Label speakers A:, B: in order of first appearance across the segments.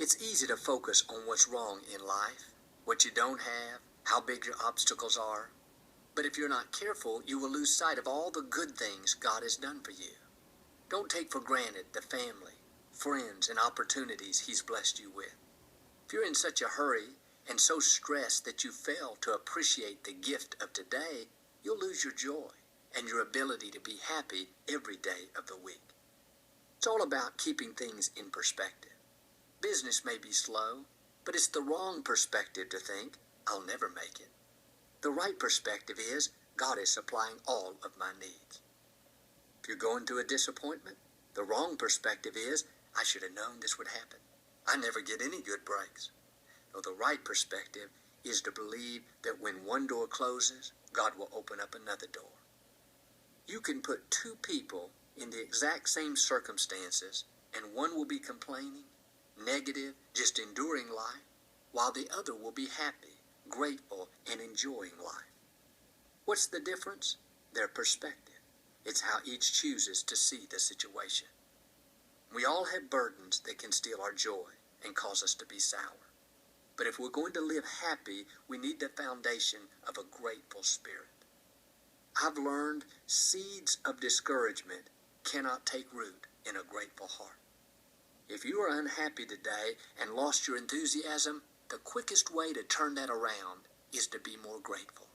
A: It's easy to focus on what's wrong in life, what you don't have, how big your obstacles are. But if you're not careful, you will lose sight of all the good things God has done for you. Don't take for granted the family, friends, and opportunities He's blessed you with. If you're in such a hurry and so stressed that you fail to appreciate the gift of today, you'll lose your joy and your ability to be happy every day of the week. It's all about keeping things in perspective. Business may be slow, but it's the wrong perspective to think, I'll never make it. The right perspective is, God is supplying all of my needs. If you're going through a disappointment, the wrong perspective is, I should have known this would happen. I never get any good breaks. No, the right perspective is to believe that when one door closes, God will open up another door. You can put two people in the exact same circumstances, and one will be complaining, negative, just enduring life, while the other will be happy, grateful, and enjoying life. What's the difference? Their perspective. It's how each chooses to see the situation. We all have burdens that can steal our joy and cause us to be sour. But if we're going to live happy, we need the foundation of a grateful spirit. I've learned seeds of discouragement cannot take root in a grateful heart. If you are unhappy today and lost your enthusiasm, the quickest way to turn that around is to be more grateful.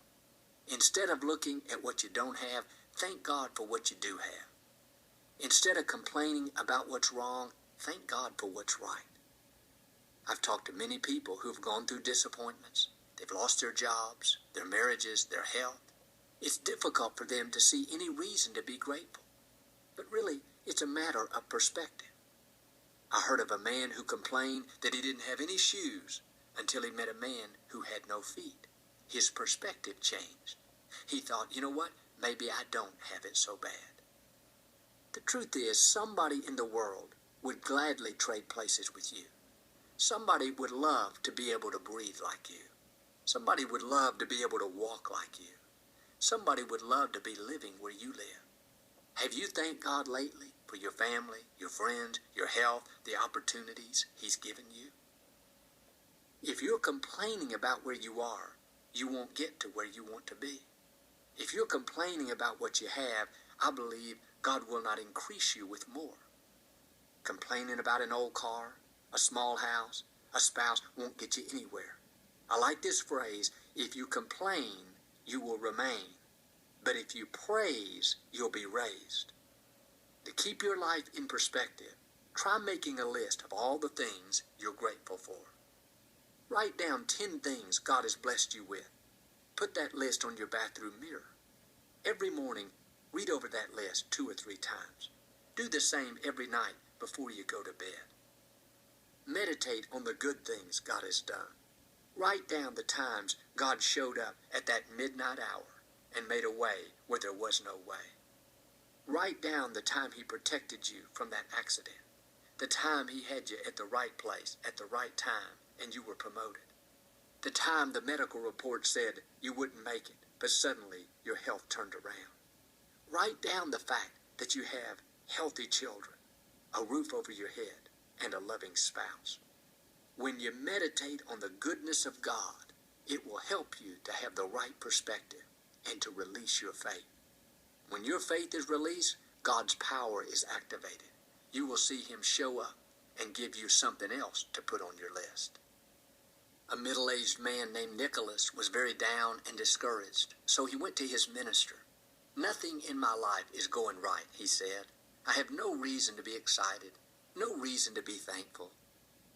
A: Instead of looking at what you don't have, thank God for what you do have. Instead of complaining about what's wrong, thank God for what's right. I've talked to many people who've gone through disappointments. They've lost their jobs, their marriages, their health. It's difficult for them to see any reason to be grateful. But really, it's a matter of perspective. I heard of a man who complained that he didn't have any shoes until he met a man who had no feet. His perspective changed. He thought, you know what? Maybe I don't have it so bad. The truth is, somebody in the world would gladly trade places with you. Somebody would love to be able to breathe like you. Somebody would love to be able to walk like you. Somebody would love to be living where you live. Have you thanked God lately for your family, your friends, your health, the opportunities He's given you? If you're complaining about where you are, you won't get to where you want to be. If you're complaining about what you have, I believe God will not increase you with more. Complaining about an old car, a small house, a spouse won't get you anywhere. I like this phrase, if you complain, you will remain. But if you praise, you'll be raised. To keep your life in perspective, try making a list of all the things you're grateful for. Write down 10 things God has blessed you with. Put that list on your bathroom mirror. Every morning, read over that list 2 or 3 times. Do the same every night before you go to bed. Meditate on the good things God has done. Write down the times God showed up at that midnight hour and made a way where there was no way. Write down the time He protected you from that accident, the time He had you at the right place at the right time and you were promoted, the time the medical report said you wouldn't make it, but suddenly your health turned around. Write down the fact that you have healthy children, a roof over your head, and a loving spouse. When you meditate on the goodness of God, it will help you to have the right perspective and to release your faith. When your faith is released, God's power is activated. You will see Him show up and give you something else to put on your list. A middle-aged man named Nicholas was very down and discouraged, so he went to his minister. Nothing in my life is going right, he said. I have no reason to be excited, no reason to be thankful.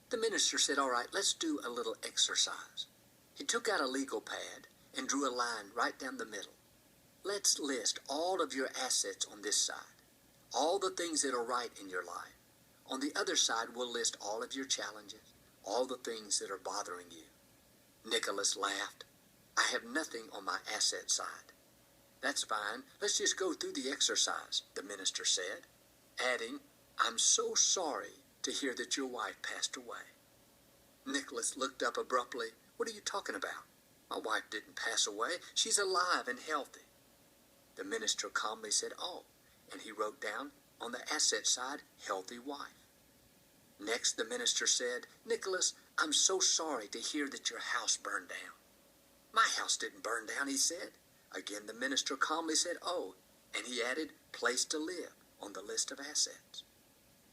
A: The minister said, all right, let's do a little exercise. He took out a legal pad and drew a line right down the middle. Let's list all of your assets on this side, all the things that are right in your life. On the other side, we'll list all of your challenges, all the things that are bothering you. Nicholas laughed. I have nothing on my asset side. That's fine. Let's just go through the exercise, the minister said, adding, I'm so sorry to hear that your wife passed away. Nicholas looked up abruptly. What are you talking about? My wife didn't pass away. She's alive and healthy. The minister calmly said, oh, and he wrote down on the asset side, healthy wife. Next, the minister said, "Nicholas, I'm so sorry to hear that your house burned down." "My house didn't burn down," he said. Again, the minister calmly said, "Oh," and he added, "place to live on the list of assets."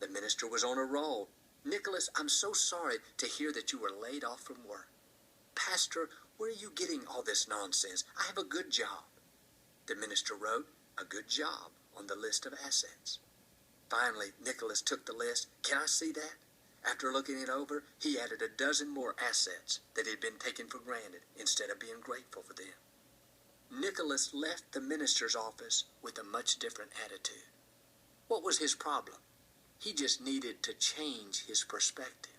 A: The minister was on a roll. "Nicholas, I'm so sorry to hear that you were laid off from work." "Pastor, where are you getting all this nonsense? I have a good job." The minister wrote, "A good job" on the list of assets. Finally, Nicholas took the list. "Can I see that?" After looking it over, he added a dozen more assets that had been taken for granted instead of being grateful for them. Nicholas left the minister's office with a much different attitude. What was his problem? He just needed to change his perspective.